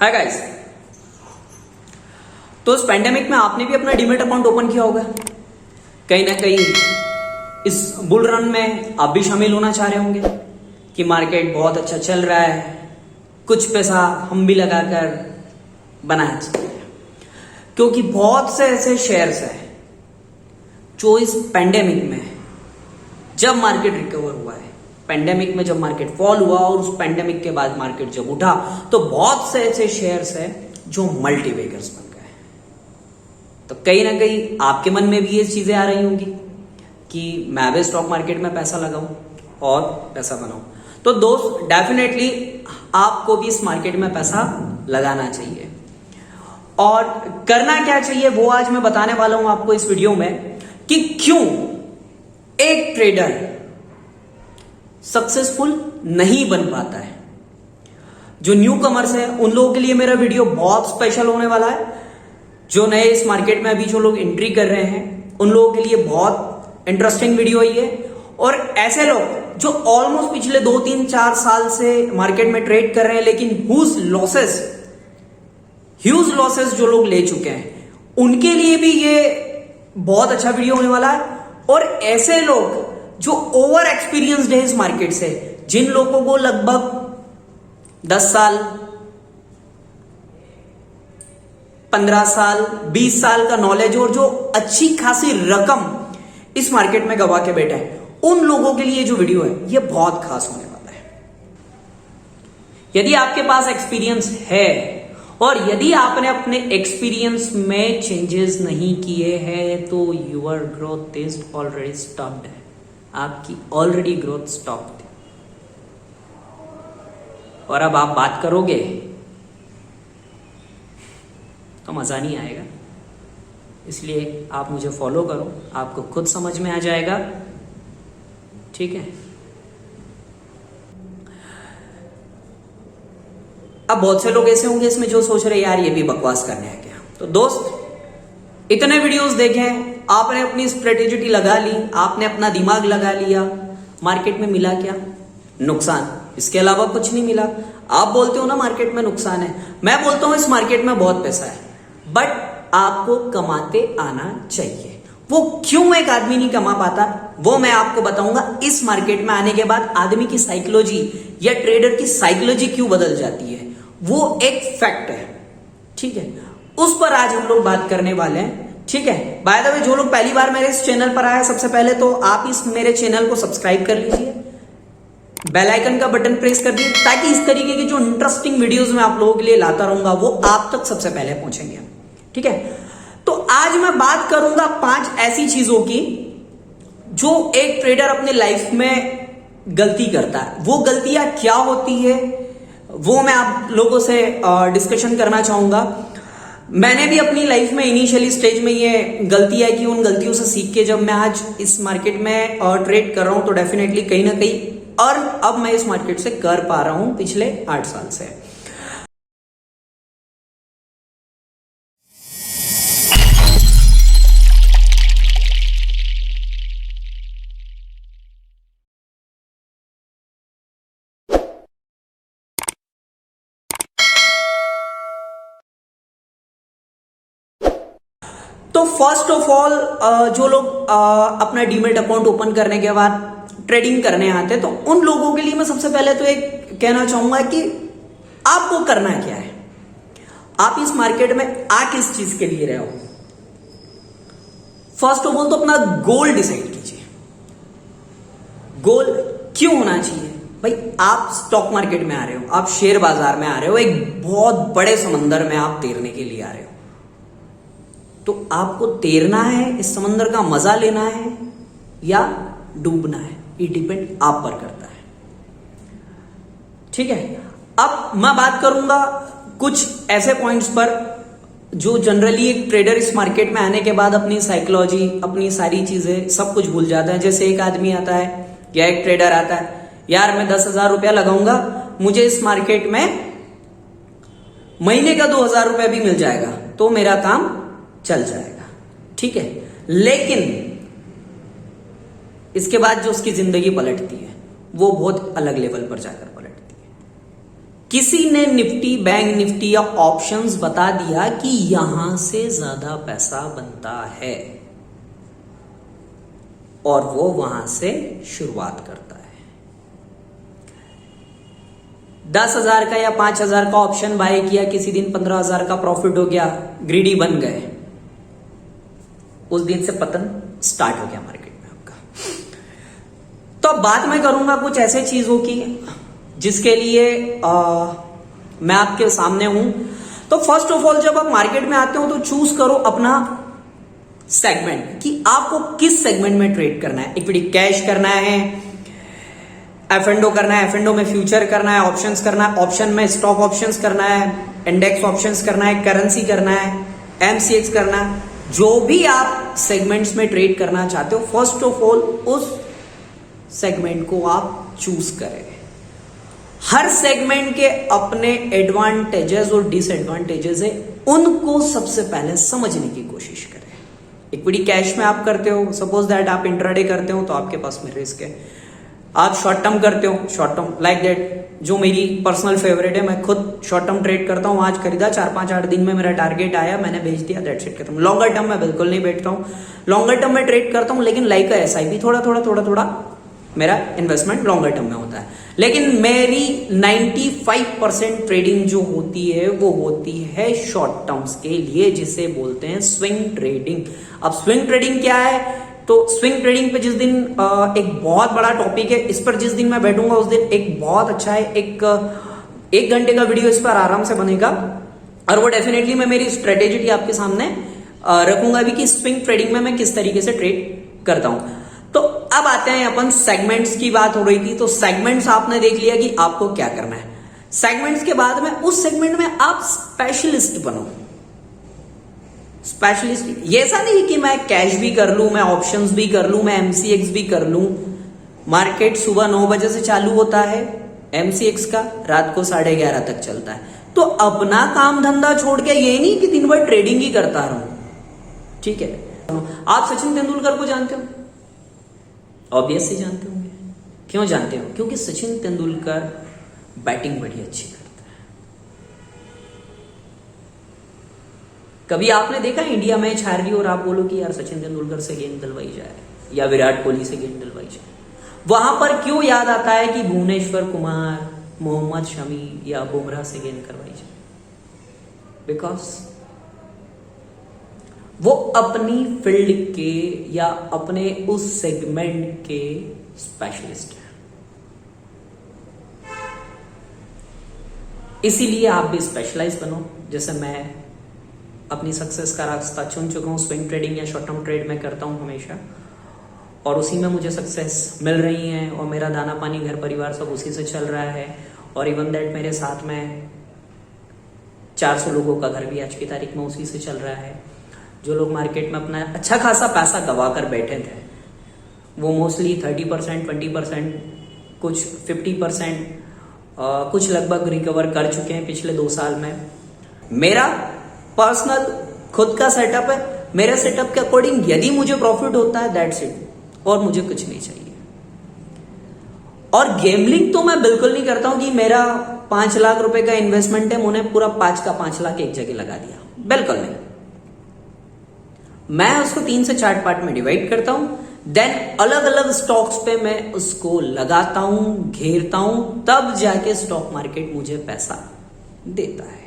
Hi guys. तो इस pandemic में आपने भी अपना डीमैट अकाउंट ओपन किया होगा। कहीं ना कहीं इस बुल रन में आप भी शामिल होना चाह रहे होंगे कि मार्केट बहुत अच्छा चल रहा है, कुछ पैसा हम भी लगाकर बनाया चाहिए। क्योंकि बहुत से ऐसे शेयर्स हैं जो इस पैंडेमिक में जब मार्केट रिकवर हुआ है, पैंडेमिक में जब मार्केट फॉल हुआ और उस पैंडेमिक के बाद मार्केट जब उठा, तो बहुत से ऐसे शेयर्स हैं जो मल्टीबैगर्स बन गए। तो कहीं ना कहीं आपके मन में भी ये चीजें आ रही होंगी कि मैं भी स्टॉक मार्केट में पैसा लगाऊं और पैसा बनाऊं। तो दोस्त, डेफिनेटली आपको भी इस मार्केट में पैसा लगाना चाहिए। और करना क्या चाहिए वो आज मैं बताने वाला हूं आपको इस वीडियो में कि क्यों एक ट्रेडर सक्सेसफुल नहीं बन पाता है। जो न्यू कमर्स है उन लोगों के लिए मेरा वीडियो बहुत स्पेशल होने वाला है। जो नए इस मार्केट में अभी जो लोग एंट्री कर रहे हैं उन लोगों के लिए बहुत इंटरेस्टिंग वीडियो है ये। और ऐसे लोग जो ऑलमोस्ट पिछले 2-3-4 साल से मार्केट में ट्रेड कर रहे हैं लेकिन ह्यूज लॉसेस जो लोग ले चुके हैं, उनके लिए भी ये बहुत अच्छा वीडियो होने वाला है। और ऐसे लोग जो ओवर एक्सपीरियंस्ड है इस मार्केट से, जिन लोगों को लगभग 10 साल, 15 साल, 20 साल का नॉलेज और जो अच्छी खासी रकम इस मार्केट में गवा के बैठे हैं, उन लोगों के लिए जो वीडियो है ये बहुत खास होने वाला है। यदि आपके पास एक्सपीरियंस है और यदि आपने अपने एक्सपीरियंस में चेंजेस नहीं किए हैं, तो your growth is already stopped है। आपकी ऑलरेडी ग्रोथ स्टॉप थी और अब आप बात करोगे तो मजा नहीं आएगा। इसलिए आप मुझे फॉलो करो, आपको खुद समझ में आ जाएगा। ठीक है। अब बहुत से लोग ऐसे होंगे इसमें जो सोच रहे यार ये भी बकवास करने है क्या। तो दोस्त, इतने वीडियोस देखें, आपने अपनी स्ट्रेटेजी लगा ली, आपने अपना दिमाग लगा लिया, मार्केट में मिला क्या? नुकसान। इसके अलावा कुछ नहीं मिला। आप बोलते हो ना मार्केट में नुकसान है, मैं बोलता हूं इस मार्केट में बहुत पैसा है, बट आपको कमाते आना चाहिए। वो क्यों एक आदमी नहीं कमा पाता वो मैं आपको बताऊंगा। इस मार्केट में आने के बाद आदमी की साइकोलॉजी या ट्रेडर की साइकोलॉजी क्यों बदल जाती है, वो एक फैक्ट है। ठीक है, उस पर आज हम लोग बात करने वाले हैं। ठीक है। बाय द वे, जो लोग पहली बार मेरे इस चैनल पर आए, सबसे पहले तो आप इस मेरे चैनल को सब्सक्राइब कर लीजिए, बेल आइकन का बटन प्रेस कर दीजिए, ताकि इस तरीके की जो इंटरेस्टिंग वीडियोस मैं आप लोगों के लिए लाता रहूंगा वो आप तक सबसे पहले पहुंचेंगे। ठीक है। तो आज मैं बात करूंगा 5 ऐसी चीजों की जो एक ट्रेडर अपने लाइफ में गलती करता है। वो गलतियां क्या होती है वो मैं आप लोगों से डिस्कशन करना चाहूंगा। मैंने भी अपनी लाइफ में इनिशियली स्टेज में ये गलतियां की, उन गलतियों से सीख के जब मैं आज इस मार्केट में ट्रेड कर रहा हूं, तो डेफिनेटली कहीं ना कहीं अर्न अब मैं इस मार्केट से कर पा रहा हूं पिछले 8 साल से। तो फर्स्ट ऑफ ऑल, जो लोग अपना डीमैट अकाउंट ओपन करने के बाद ट्रेडिंग करने आते हैं, तो उन लोगों के लिए मैं सबसे पहले तो एक कहना चाहूंगा कि आपको करना क्या है। आप इस मार्केट में आ किस चीज के लिए रहे हो। फर्स्ट ऑफ ऑल तो अपना गोल डिसाइड कीजिए। गोल क्यों होना चाहिए भाई? आप स्टॉक मार्केट में आ रहे हो, आप शेयर बाजार में आ रहे हो, एक बहुत बड़े समंदर में आप तैरने के लिए आ रहे हो। तो आपको तैरना है, इस समंदर का मजा लेना है या डूबना है, ये डिपेंड आप पर करता है। ठीक है। अब मैं बात करूंगा कुछ ऐसे पॉइंट्स पर जो जनरली एक ट्रेडर इस मार्केट में आने के बाद अपनी साइकोलॉजी, अपनी सारी चीजें सब कुछ भूल जाता है। जैसे एक आदमी आता है या एक ट्रेडर आता है, यार मैं 10,000 रुपया लगाऊंगा, मुझे इस मार्केट में महीने का 2,000 रुपया भी मिल जाएगा तो मेरा काम चल जाएगा। ठीक है। लेकिन इसके बाद जो उसकी जिंदगी पलटती है वो बहुत अलग लेवल पर जाकर पलटती है। किसी ने निफ्टी, बैंक निफ्टी या ऑप्शंस बता दिया कि यहां से ज्यादा पैसा बनता है और वो वहां से शुरुआत करता है। 10,000 का या 5,000 का ऑप्शन बाय किया, किसी दिन 15,000 का प्रॉफिट हो गया, ग्रीडी बन गए, उस दिन से पतन स्टार्ट हो गया मार्केट में आपका। तो अब बात मैं करूंगा कुछ ऐसे चीजों की जिसके लिए मैं आपके सामने हूं। तो फर्स्ट ऑफ ऑल, जब आप मार्केट में आते हो तो चूज करो अपना सेगमेंट कि आपको किस सेगमेंट में ट्रेड करना है। इक्विटी कैश करना है, एफ&ओ करना है, एफ&ओ में फ्यूचर करना है, ऑप्शंस करना है, ऑप्शन में स्टॉक ऑप्शंस करना है, इंडेक्स ऑप्शंस करना है, करेंसी करना है, एमसीएक्स करना है। जो भी आप सेगमेंट्स में ट्रेड करना चाहते हो, फर्स्ट ऑफ ऑल उस सेगमेंट को आप चूज करें। हर सेगमेंट के अपने एडवांटेजेस और डिसएडवांटेजेस है, उनको सबसे पहले समझने की कोशिश करें। इक्विटी कैश में आप करते हो, सपोज दैट आप इंट्राडे करते हो तो आपके पास में रिस्क है। आप शॉर्ट टर्म करते हो, शॉर्ट टर्म लाइक दैट, जो मेरी पर्सनल फेवरेट है, मैं खुद शॉर्ट टर्म ट्रेड करता हूं। आज खरीदा, 4-5-8 दिन में मेरा टारगेट आया, मैंने बेच दिया, दैट्स इट, खत्म। लॉन्गर टर्म में बिल्कुल नहीं बैठता हूं। लॉन्गर टर्म में ट्रेड करता हूं, लेकिन लाइक एसआईपी थोड़ा मेरा इन्वेस्टमेंट लॉन्गर टर्म में होता है। लेकिन मेरी 95% ट्रेडिंग जो होती है वो होती है शॉर्ट टर्म्स के लिए, जिसे बोलते हैं स्विंग ट्रेडिंग। अब स्विंग ट्रेडिंग क्या है? तो स्विंग ट्रेडिंग पे जिस दिन एक बहुत बड़ा टॉपिक है, इस पर जिस दिन मैं बैठूंगा उस दिन एक बहुत अच्छा है, एक घंटे का वीडियो इस पर आराम से बनेगा, और वो डेफिनेटली मैं मेरी स्ट्रेटेजी आपके सामने रखूंगा भी कि स्विंग ट्रेडिंग में मैं किस तरीके से ट्रेड करता हूं। तो अब आते हैं अपन सेगमेंट्स की बात हो रही थी, तो सेगमेंट्स आपने देख लिया कि आपको क्या करना है। सेगमेंट्स के बाद में उस सेगमेंट में आप स्पेशलिस्ट बनो। स्पेशलिस्ट ये ऐसा नहीं कि मैं कैश भी कर लूं, मैं ऑप्शंस भी कर लूं, मैं एमसीएक्स भी कर लूं। मार्केट सुबह 9 बजे से चालू होता है एमसीएक्स का, रात को 11:30 तक चलता है। तो अपना काम धंधा छोड़ के ये नहीं कि दिन भर ट्रेडिंग ही करता रहूं। ठीक है, आप सचिन तेंदुलकर को जानते हो? ऑब्वियसली जानते होंगे। क्यों जानते हो? क्योंकि सचिन तेंदुलकर बैटिंग बड़ी अच्छी करता है। कभी आपने देखा इंडिया मैच हार रही और आप बोलो कि यार सचिन तेंदुलकर से गेंद दिलवाई जाए या विराट कोहली से गेंद दिलवाई जाए? वहां पर क्यों याद आता है कि भुवनेश्वर कुमार, मोहम्मद शमी या बुमराह से गेंद करवाई जाए? बिकॉज वो अपनी फील्ड के या अपने उस सेगमेंट के स्पेशलिस्ट हैं। इसीलिए आप भी स्पेशलाइज बनो। जैसे मैं अपनी सक्सेस का रास्ता चुन चुका हूं, स्विंग ट्रेडिंग या शॉर्ट टर्म ट्रेड में करता हूं हमेशा, और उसी में मुझे सक्सेस मिल रही है, और मेरा दाना पानी घर परिवार सब उसी से चल रहा है। और इवन दैट मेरे साथ में 400 लोगों का घर भी आज की तारीख में उसी से चल रहा है। जो लोग मार्केट में अपना अच्छा खासा पैसा गवा कर बैठे थे, वो मोस्टली 30%, 20%, कुछ 50%, कुछ लगभग रिकवर कर चुके हैं पिछले 2 साल में। मेरा पर्सनल खुद का सेटअप है, मेरे सेटअप के अकॉर्डिंग यदि मुझे प्रॉफिट होता है दैट्स इट, और मुझे कुछ नहीं चाहिए। और गेमलिंग तो मैं बिल्कुल नहीं करता हूं कि मेरा 5 लाख रुपए का इन्वेस्टमेंट है, मैंने पूरा 5 का 5 लाख एक जगह लगा दिया, बिल्कुल नहीं। मैं उसको 3 से 4 पार्ट में डिवाइड करता हूं, देन अलग अलग स्टॉक्स पे मैं उसको लगाता हूं, घेरता हूं, तब जाके स्टॉक मार्केट मुझे पैसा देता है।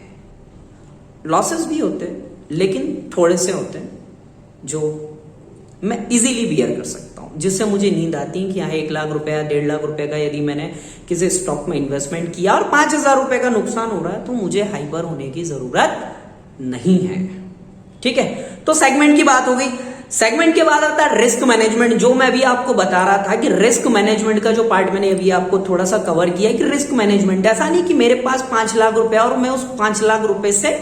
लॉसेस भी होते हैं, लेकिन थोड़े से होते हैं जो मैं इजीली बियर कर सकता हूं, जिससे मुझे नींद आती है कि हाँ 1 लाख रुपया, 1.5 लाख रुपए का यदि मैंने किसी स्टॉक में इन्वेस्टमेंट किया और 5,000 रुपए का नुकसान हो रहा है, तो मुझे हाइपर होने की जरूरत नहीं है। ठीक है, तो सेगमेंट की बात हो गई। सेगमेंट के बाद आता है रिस्क मैनेजमेंट, जो मैं अभी आपको बता रहा था कि रिस्क मैनेजमेंट का जो पार्ट मैंने अभी आपको थोड़ा सा कवर किया है कि रिस्क मैनेजमेंट ऐसा नहीं कि मेरे पास 5 लाख रुपया और मैं उस 5 लाख रुपए से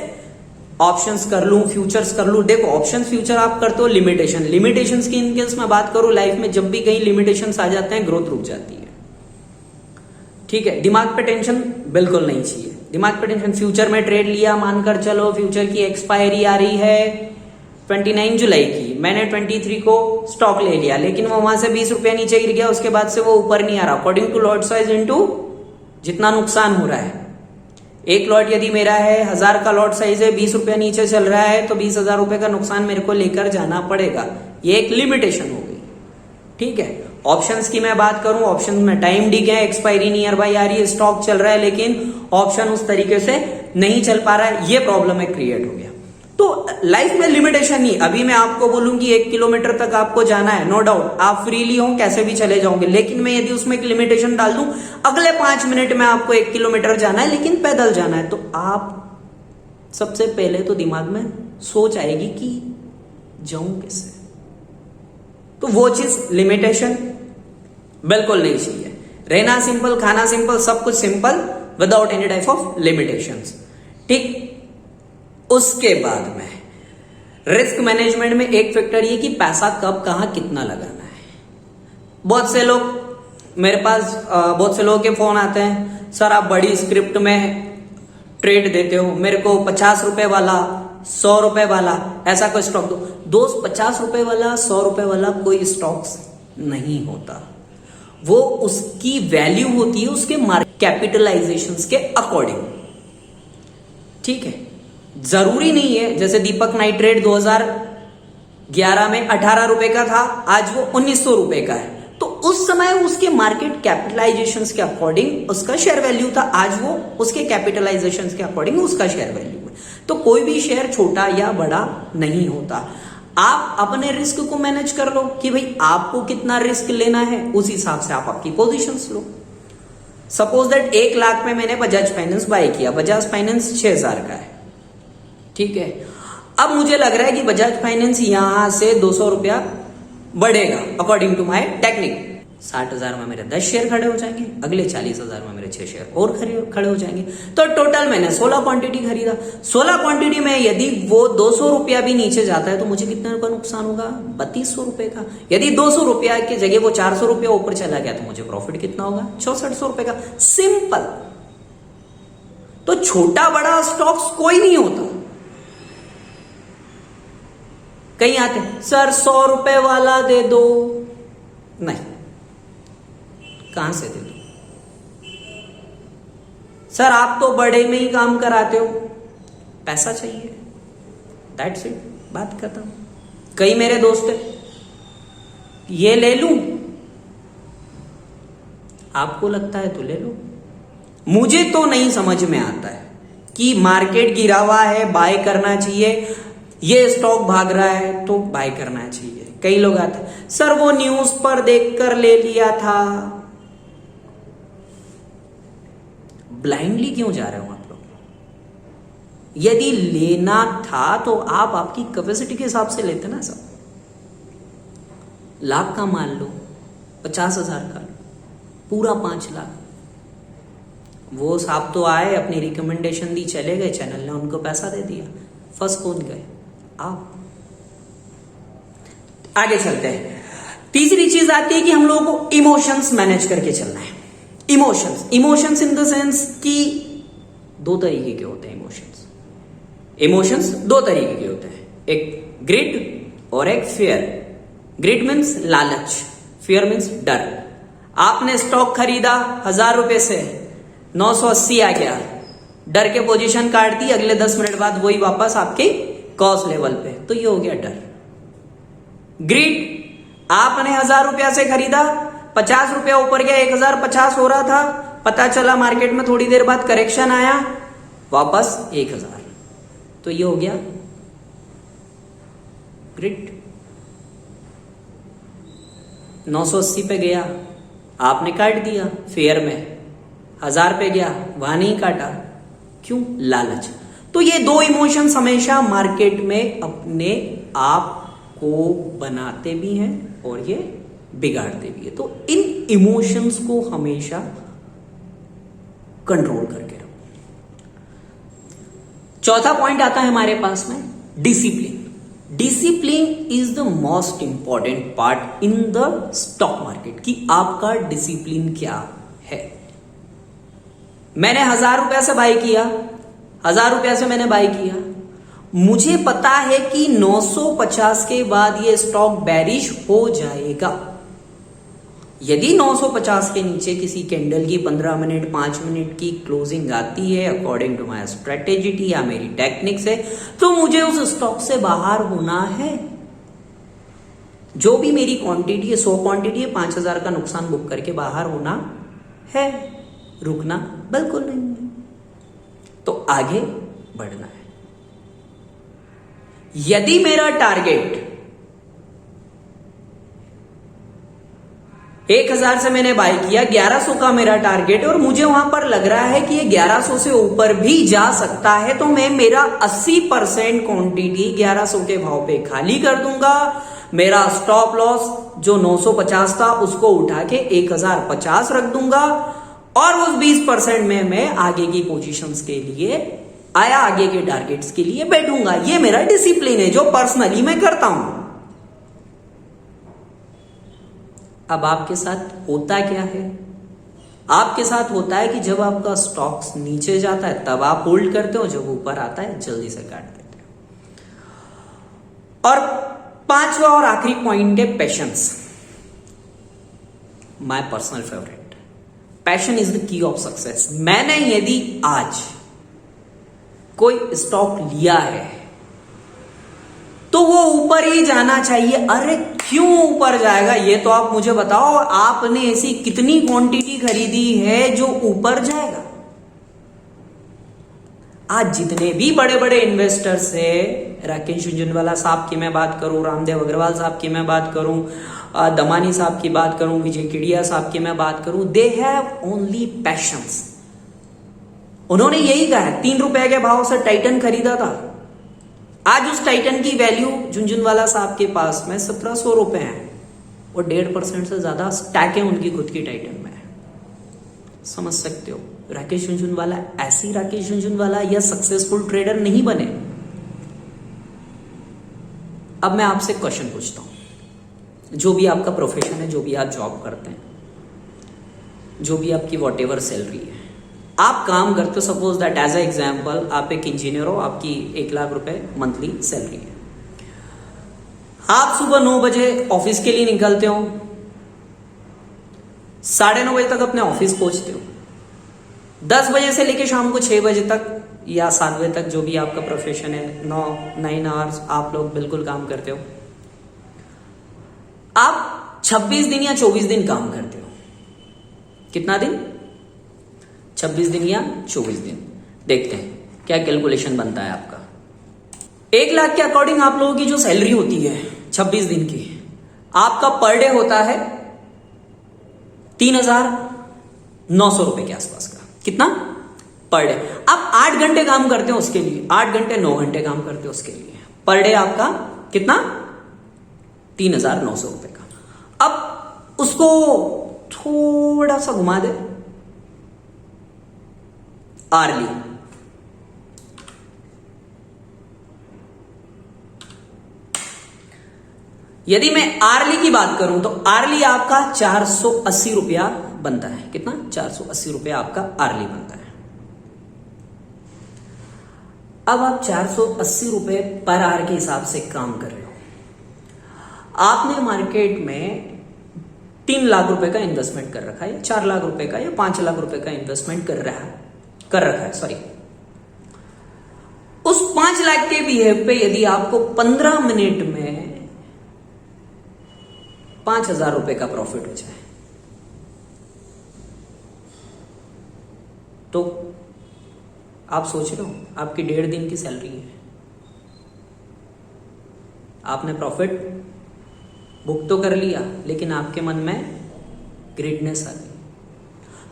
ऑप्शंस कर लूं, फ्यूचर्स कर लूं। देखो, ऑप्शंस फ्यूचर आप करते हो लिमिटेशंस की इनकेस मैं बात करूं, लाइफ में जब भी कहीं लिमिटेशंस आ जाते हैं ग्रोथ रुक जाती है। ठीक है, दिमाग पे टेंशन बिल्कुल नहीं चाहिए। दिमाग पे टेंशन, फ्यूचर में ट्रेड लिया, मानकर चलो फ्यूचर की एक्सपायरी आ रही है 29 जुलाई की, मैंने 23 को स्टॉक ले लिया, लेकिन वो वहां से 20 रुपया नीचे गिर गया, उसके बाद से वो ऊपर नहीं आ रहा। According to lot size into जितना नुकसान हो रहा है, एक लॉट यदि मेरा है 1000 का लॉट साइज है, 20 रुपया नीचे चल रहा है तो 20,000 रुपए का नुकसान मेरे को लेकर जाना पड़ेगा। ये एक लिमिटेशन हो गई, ठीक है। ऑप्शंस की मैं बात करूं, ऑप्शन में टाइम डी है, एक्सपायरी नियर बाई आ रही है, स्टॉक चल रहा है लेकिन ऑप्शन उस तरीके से नहीं चल पा रहा है, ये प्रॉब्लम है क्रिएट हो गया। तो लाइफ में लिमिटेशन नहीं, अभी मैं आपको बोलूं कि 1 किलोमीटर तक आपको जाना है, नो डाउट आप फ्रीली हो, कैसे भी चले जाओगे, लेकिन मैं यदि उसमें एक लिमिटेशन डाल दूं, अगले 5 मिनट में आपको 1 किलोमीटर जाना है लेकिन पैदल जाना है, तो आप सबसे पहले तो दिमाग में सोच आएगी कि जाऊं कैसे। तो वो चीज लिमिटेशन बिल्कुल नहीं चाहिए। रहना सिंपल, खाना सिंपल, सब कुछ simple without any type of limitations, ठीक। उसके बाद में रिस्क मैनेजमेंट में एक फैक्टर ये कि पैसा कब कहां कितना लगाना है। बहुत से लोग मेरे पास बहुत से लोगों के फोन आते हैं, सर आप बड़ी स्क्रिप्ट में ट्रेड देते हो, मेरे को 50 रुपए वाला 100 रुपए वाला ऐसा कोई स्टॉक दो। दोस्त 50 रुपए वाला 100 रुपए वाला कोई स्टॉक्स नहीं होता, वो उसकी वैल्यू होती है उसके मार्केट कैपिटलाइजेशन के अकॉर्डिंग, ठीक है। जरूरी नहीं है, जैसे दीपक नाइट्रेट 2011 में 18 रुपए का था, आज वो 1900 रुपए का है, तो उस समय उसके मार्केट कैपिटलाइजेशन के अकॉर्डिंग उसका शेयर वैल्यू था, आज वो उसके कैपिटलाइजेशन के अकॉर्डिंग उसका शेयर वैल्यू है। तो कोई भी शेयर छोटा या बड़ा नहीं होता। आप अपने रिस्क को मैनेज कर लो कि भाई आपको कितना रिस्क लेना है, उस हिसाब से आप आपकी positions low. Suppose that 1 lakh में मैंने बजाज फाइनेंस बाय किया, बजाज फाइनेंस 6000 का है, ठीक है। अब मुझे लग रहा है कि बजाज फाइनेंस यहां से 200 रुपया बढ़ेगा अकॉर्डिंग टू माई टेक्निक। 60,000 में मेरे 10 शेयर खड़े हो जाएंगे, अगले 40,000 में मेरे 6 शेयर और खड़े हो जाएंगे। तो टोटल मैंने 16 क्वांटिटी खरीदा। 16 क्वांटिटी में यदि वो 200 रुपया भी नीचे जाता है तो मुझे कितने का नुकसान होगा? 3200 रुपए का। यदि 200 रुपया की जगह वो 400 रुपया ऊपर चला गया तो मुझे प्रॉफिट कितना होगा? 6400 रुपए का। सिंपल। तो छोटा बड़ा स्टॉक्स कोई नहीं होता। कहीं आते सर 100 रुपए वाला दे दो, नहीं, कहां से दे दो? सर आप तो बड़े में ही काम कराते हो, पैसा चाहिए, दैट्स इट, बात खत्म। कई मेरे दोस्त है, ये ले लूं, आपको लगता है तो ले लो। मुझे तो नहीं समझ में आता है कि मार्केट गिरा हुआ है, बाय करना चाहिए, ये स्टॉक भाग रहा है तो बाय करना चाहिए। कई लोग आते सर वो न्यूज पर देखकर ले लिया था। ब्लाइंडली क्यों जा रहे हो आप लोग? यदि लेना था तो आप आपकी कैपेसिटी के हिसाब से लेते ना। सब लाख का मान लो, 50,000 का लो, पूरा 5 लाख। वो साहब तो आए, अपनी रिकमेंडेशन दी, चले गए, चैनल ने उनको पैसा दे दिया, फंस कौन गए? आप। आगे चलते हैं। तीसरी चीज आती है कि हम लोगों को इमोशंस मैनेज करके चलना है। इमोशंस इन द सेंस कि 2 तरीके के होते हैं इमोशंस 2 तरीके के होते हैं, एक ग्रिड और एक फियर। ग्रिड मीन्स लालच, फियर मीन्स डर। आपने स्टॉक खरीदा 1000 रुपए से, 980 आ गया, डर के पोजीशन काट दी, अगले 10 मिनट बाद वही वापस आपके कॉस्ट लेवल पे, तो ये हो गया डर। ग्रिड, आपने 1000 रुपया से खरीदा, 50 रुपया ऊपर गया, 1050 हो रहा था, पता चला मार्केट में थोड़ी देर बाद करेक्शन आया, वापस 1000, तो ये हो गया ग्रिड। 980 पे गया, आपने काट दिया, फेयर में 1000 पे गया, वहां नहीं काटा, क्यों? लालच। तो ये 2 इमोशंस हमेशा मार्केट में अपने आप को बनाते भी हैं और ये बिगाड़ते भी है। तो इन इमोशंस को हमेशा कंट्रोल करके रखो। चौथा पॉइंट आता है हमारे पास में discipline. Discipline is the most important part in the stock market, कि आपका डिसिप्लिन क्या है। मैंने 1000 रुपया से बाय किया, 1000 रुपया से मैंने बाय किया, मुझे पता है कि 950 के बाद ये स्टॉक बेरिश हो जाएगा। यदि 950 के नीचे किसी कैंडल की 15 मिनट 5 मिनट की क्लोजिंग आती है अकॉर्डिंग टू माय स्ट्रेटेजी या मेरी टेक्निक से, तो मुझे उस स्टॉक से बाहर होना है। जो भी मेरी क्वांटिटी है, 100 क्वांटिटी है, 5000 का नुकसान बुक करके बाहर होना है, रुकना बिल्कुल नहीं है। तो आगे बढ़ना है। यदि मेरा टारगेट 1000 से मैंने बाय किया, 1100 का मेरा टारगेट है और मुझे वहां पर लग रहा है कि ये 1100 से ऊपर भी जा सकता है, तो मैं मेरा 80% क्वांटिटी 1100 के भाव पे खाली कर दूंगा। मेरा स्टॉप लॉस जो 950 था उसको उठा के 1050 रख दूंगा और उस 20% में मैं आगे की पोजीशंस के लिए आगे के टारगेट्स के लिए बैठूंगा। ये मेरा डिसिप्लिन है जो पर्सनली मैं करता हूं। अब आपके साथ होता क्या है? आपके साथ होता है कि जब आपका स्टॉक्स नीचे जाता है तब आप होल्ड करते हो, जब ऊपर आता है जल्दी से काट देते हो। और 5वां और आखिरी पॉइंट है patience. My personal favourite, passion is the key of success. मैंने यदि आज कोई स्टॉक लिया है तो वो ऊपर ही जाना चाहिए। अरे क्यों ऊपर जाएगा ये तो आप मुझे बताओ। आपने ऐसी कितनी क्वांटिटी खरीदी है जो ऊपर जाएगा? आज जितने भी बड़े बड़े इन्वेस्टर्स है, राकेश झुंझुनवाला साहब की मैं बात करूं, रामदेव अग्रवाल साहब की मैं बात करूं, दमानी साहब की बात करूं, विजय केडिया साहब की मैं बात करूं, दे हैव ओनली पैशंस। उन्होंने यही कहा है, 3 रुपए के भाव से टाइटन खरीदा था। आज उस टाइटन की वैल्यू झुंझुनवाला साहब के पास में 1700 रुपए है और 1.5% से ज्यादा स्टैक है उनकी खुद की टाइटन में। समझ सकते हो, राकेश झुंझुनवाला ऐसी राकेश झुंझुनवाला या सक्सेसफुल ट्रेडर नहीं बने। अब मैं आपसे क्वेश्चन पूछता हूं, जो भी आपका प्रोफेशन है, जो भी आप जॉब करते हैं, जो भी आपकी वॉट एवर सैलरी है, आप काम करते हो, suppose that as a example आप एक इंजीनियर हो, आपकी 1 लाख रुपए मंथली सैलरी है। आप सुबह 9 बजे ऑफिस के लिए निकलते हो, 9:30 बजे तक अपने ऑफिस पहुंचते हो। 10 बजे से लेकर शाम को 6 बजे तक या 7 बजे तक, जो भी आपका प्रोफेशन है, 9 आवर्स आप लोग बिल्कुल काम करते हो। आप 26 दिन या 24 दिन काम करते हो। कितना दिन? 26 दिन या 24 दिन। देखते हैं क्या कैलकुलेशन बनता है आपका। 1 लाख के अकॉर्डिंग आप लोगों की जो सैलरी होती है 26 दिन की, आपका पर डे होता है 3,900 रुपए के आसपास का। कितना? Per day. आप 8 घंटे काम करते हो उसके लिए, 8 घंटे 9 घंटे काम करते हो उसके लिए, पर डे आपका कितना? 3,900 रुपए का। अब उसको थोड़ा सा घुमा दे, आर्ली। यदि मैं आर्ली की बात करूं तो आर्ली आपका 480 रुपया बनता है। कितना? 480 रुपया आपका आर्ली बनता है। अब आप 480 रुपए पर आवर के हिसाब से काम कर रहे हो। आपने मार्केट में 3 लाख रुपए का इन्वेस्टमेंट कर रखा है, 4 लाख रुपए का या 5 लाख रुपए का इन्वेस्टमेंट कर रखा है सॉरी। उस 5 लाख के बिहेव पे यदि आपको 15 मिनट में 5,000 रुपए का प्रॉफिट हो जाए तो आप सोच रहे हो आपकी 1.5 दिन की सैलरी है, आपने प्रॉफिट बुक तो कर लिया, लेकिन आपके मन में ग्रेटनेस आ गई।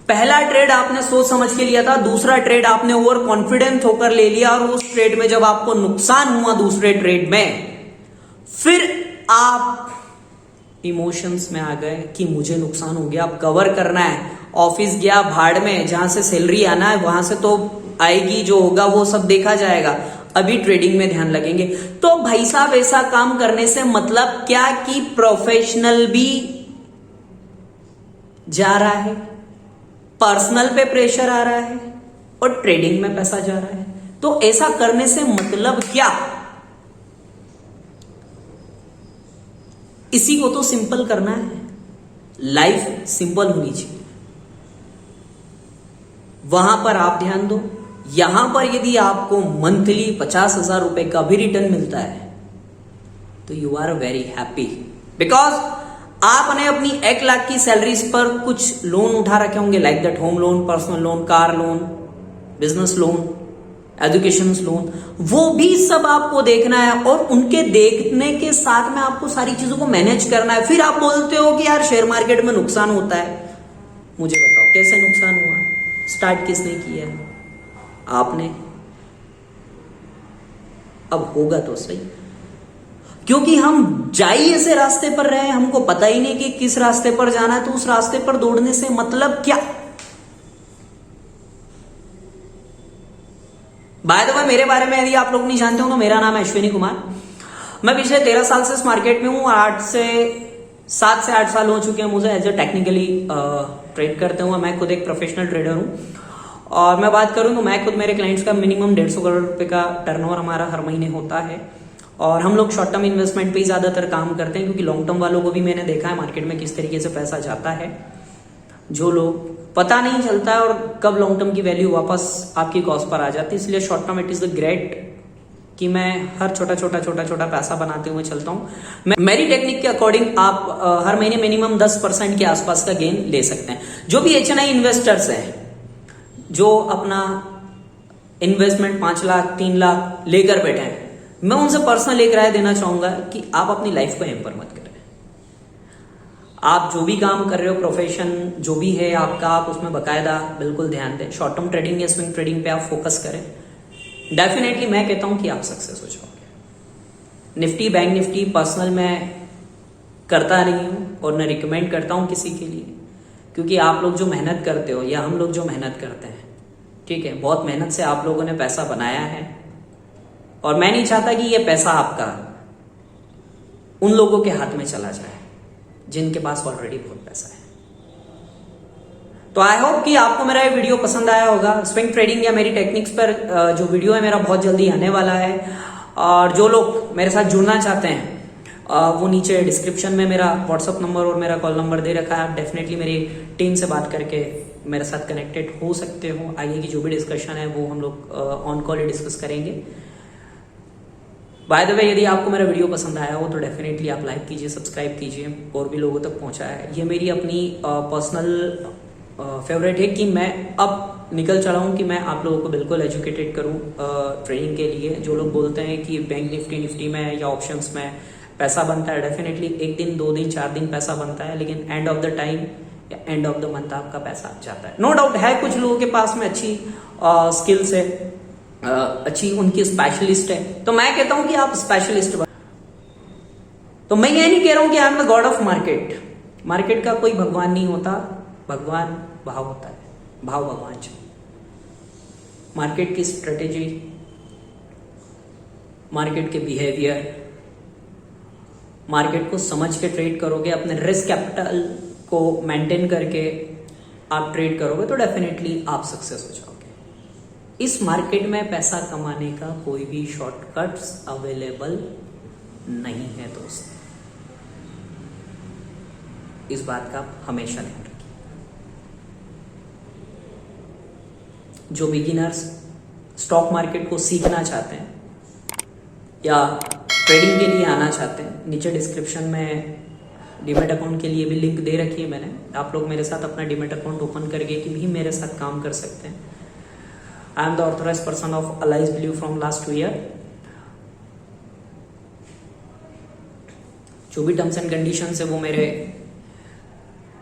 पहला ट्रेड आपने सोच समझ के लिया था, दूसरा ट्रेड आपने ओवर कॉन्फिडेंट होकर ले लिया और उस ट्रेड में जब आपको नुकसान हुआ दूसरे ट्रेड में, फिर आप इमोशंस में आ गए कि मुझे नुकसान हो गया, अब कवर करना है। ऑफिस गया भाड़ में, जहां से सैलरी आना है वहां से तो आएगी, जो होगा वो सब देखा जाएगा, अभी ट्रेडिंग में ध्यान लगेंगे। तो भाई साहब ऐसा काम करने से मतलब क्या कि प्रोफेशनल भी जा रहा है, पर्सनल पे प्रेशर आ रहा है और ट्रेडिंग में पैसा जा रहा है। तो ऐसा करने से मतलब क्या? इसी को तो सिंपल करना है। लाइफ सिंपल होनी चाहिए, वहां पर आप ध्यान दो। यहां पर यदि आपको मंथली 50,000 रुपए का भी रिटर्न मिलता है तो you are very happy, because आपने अपनी 1 लाख की सैलरीज पर कुछ लोन उठा रखे होंगे, like that home loan, personal loan, car loan, business loan, education loan, वो भी सब आपको देखना है और उनके देखने के साथ में आपको सारी चीजों को मैनेज करना है। फिर आप बोलते हो कि यार शेयर मार्केट में नुकसान होता है। मुझे बताओ कैसे नुकसान हुआ? स्टार्ट किसने किया है? आपने। अब होगा तो सही, क्योंकि हम जा ही ऐसे रास्ते पर रहे, हमको पता ही नहीं कि किस रास्ते पर जाना है, तो उस रास्ते पर दौड़ने से मतलब क्या? बाय द वे, मेरे बारे में यदि आप लोग नहीं जानते हो तो मेरा नाम है अश्विनी कुमार। मैं पिछले 13 साल से इस मार्केट में हूं। 7 से 8 साल हो चुके हैं मुझे एज ए टेक्निकली ट्रेड करते हुए। मैं खुद एक प्रोफेशनल ट्रेडर हूं और मैं बात करूं तो मैं खुद मेरे क्लाइंट्स का मिनिमम 150 करोड़ रुपए का टर्नओवर हमारा हर महीने होता है। और हम लोग शॉर्ट टर्म इन्वेस्टमेंट पे ही ज्यादातर काम करते हैं, क्योंकि लॉन्ग टर्म वालों को भी मैंने देखा है मार्केट में किस तरीके से पैसा जाता है। जो लोग पता नहीं चलता है और कब लॉन्ग टर्म की वैल्यू वापस आपकी कॉस्ट पर आ जाती है। इसलिए short term it is the great कि मैं हर छोटा पैसा बनाते हुए चलता हूं। मेरी टेक्निक के अकॉर्डिंग आप हर महीने मिनिमम 10% के आसपास का गेन ले सकते हैं। जो भी HNI इन्वेस्टर्स हैं जो अपना इन्वेस्टमेंट 5 लाख 3 लाख लेकर बैठे हैं, मैं उनसे पर्सनल एक राय देना चाहूंगा कि आप अपनी लाइफ को हैम्पर मत करें। आप जो भी काम कर रहे हो, प्रोफेशन जो भी है आपका, आप उसमें बकायदा बिल्कुल ध्यान दें। शॉर्ट टर्म ट्रेडिंग या स्विंग ट्रेडिंग पे आप फोकस करें। डेफिनेटली मैं कहता हूं कि आप सक्सेस हो जाओगे। निफ्टी, बैंक निफ्टी पर्सनल मैं करता नहीं हूं और न रिकमेंड करता हूं किसी के लिए, क्योंकि आप लोग जो मेहनत करते हो या हम लोग जो मेहनत करते हैं, ठीक है, बहुत मेहनत से आप लोगों ने पैसा बनाया है और मैं नहीं चाहता कि ये पैसा आपका उन लोगों के हाथ में चला जाए जिनके पास ऑलरेडी बहुत पैसा है। तो आई होप कि आपको मेरा ये वीडियो पसंद आया होगा। स्विंग ट्रेडिंग या मेरी टेक्निक्स पर जो वीडियो है मेरा बहुत जल्दी आने वाला है। और जो लोग मेरे साथ जुड़ना चाहते हैं वो नीचे डिस्क्रिप्शन में मेरा व्हाट्सअप नंबर और मेरा कॉल नंबर दे रखा है। आप डेफिनेटली मेरी टीम से बात करके मेरे साथ कनेक्टेड हो सकते हो। आगे की जो भी डिस्कशन है वो हम लोग ऑन कॉल ही डिस्कस करेंगे। बाय द वे, यदि आपको मेरा वीडियो पसंद आया हो तो डेफिनेटली आप लाइक कीजिए, सब्सक्राइब कीजिए और भी लोगों तक पहुंचाए। ये मेरी अपनी पर्सनल फेवरेट है कि मैं अब निकल चला हूं कि मैं आप लोगों को बिल्कुल एजुकेटेड करूं ट्रेडिंग के लिए। जो लोग बोलते हैं कि बैंक निफ्टी में या ऑप्शंस में पैसा बनता है, डेफिनेटली 1 दिन 2 दिन 4 दिन पैसा बनता है, लेकिन एंड ऑफ द टाइम या एंड ऑफ द मंथ आपका पैसा जाता है। नो डाउट है कुछ लोगों के पास में अच्छी स्किल्स है, अच्छी उनकी स्पेशलिस्ट है, तो मैं कहता हूं कि आप स्पेशलिस्ट बनो। तो मैं ये नहीं कह रहा हूं कि आई am the God of market. Market का कोई भगवान नहीं होता, भगवान भाव होता है, भाव भगवान चाहिए। मार्केट की स्ट्रेटेजी, मार्केट के बिहेवियर, मार्केट को समझ के ट्रेड करोगे, अपने रिस्क कैपिटल को मेंटेन करके आप ट्रेड करोगे तो डेफिनेटली आप सक्सेस हो जाओगे। इस मार्केट में पैसा कमाने का कोई भी शॉर्टकट्स अवेलेबल नहीं है दोस्त, इस बात का आप हमेशा ध्यान रखिए। जो बिगिनर्स स्टॉक मार्केट को सीखना चाहते हैं या ट्रेडिंग के लिए आना चाहते हैं, नीचे डिस्क्रिप्शन में डीमेट अकाउंट के लिए भी लिंक दे रखी है मैंने। आप लोग मेरे साथ अपना डीमेट अकाउंट ओपन करके कि भी मेरे साथ काम कर सकते हैं। I am the authorised person of allies believe from last 2 year. जो भी टर्म्स एंड कंडीशंस है वो मेरे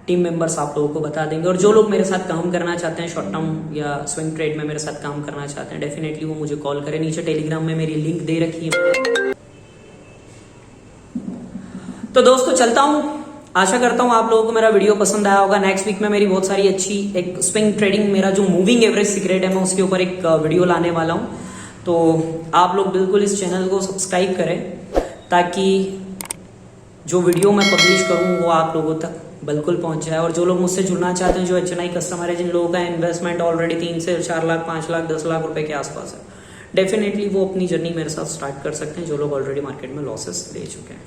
टीम मेंबर्स आप लोगों को बता देंगे। और जो लोग मेरे साथ काम करना चाहते हैं, शॉर्ट टर्म या स्विंग ट्रेड में मेरे साथ काम करना चाहते हैं, डेफिनेटली वो मुझे कॉल करें। नीचे टेलीग्राम में मेरी लिंक दे रखी है। तो दोस्तों चलता हूं, आशा करता हूं आप लोगों को मेरा वीडियो पसंद आया होगा। नेक्स्ट वीक में मेरी बहुत सारी अच्छी एक स्विंग ट्रेडिंग, मेरा जो मूविंग एवरेज सीक्रेट है, मैं उसके ऊपर एक वीडियो लाने वाला हूं। तो आप लोग बिल्कुल इस चैनल को सब्सक्राइब करें ताकि जो वीडियो मैं पब्लिश करूं वो आप लोगों तक बिल्कुल पहुंच जाए। और जो लोग मुझसे जुड़ना चाहते हैं, जो HNI कस्टमर है, जिन लोगों का इन्वेस्टमेंट ऑलरेडी 3 से 4 लाख 5 लाख 10 लाख रुपए के आसपास है, डेफिनेटली वो अपनी जर्नी मेरे साथ स्टार्ट कर सकते हैं। जो लोग ऑलरेडी मार्केट में लॉसेस ले चुके हैं,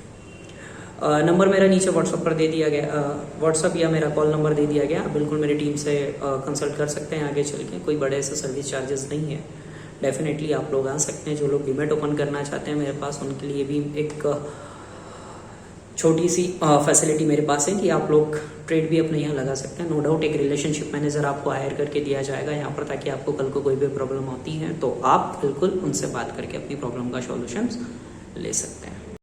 नंबर मेरा नीचे व्हाट्सअप पर दे दिया गया, व्हाट्सअप या मेरा कॉल नंबर दे दिया गया। आप बिल्कुल मेरी टीम से कंसल्ट कर सकते हैं आगे चल के। कोई बड़े ऐसे सर्विस चार्जेस नहीं है। डेफिनेटली आप लोग आ सकते हैं। जो लोग डीमैट ओपन करना चाहते हैं मेरे पास, उनके लिए भी एक छोटी सी फैसिलिटी मेरे पास है कि आप लोग ट्रेड भी अपने यहाँ लगा सकते हैं। नो डाउट एक रिलेशनशिप मैनेजर आपको हायर करके दिया जाएगा यहाँ पर, ताकि आपको कल को कोई भी प्रॉब्लम होती है तो आप बिल्कुल उनसे बात करके अपनी प्रॉब्लम का सॉल्यूशन ले सकते हैं।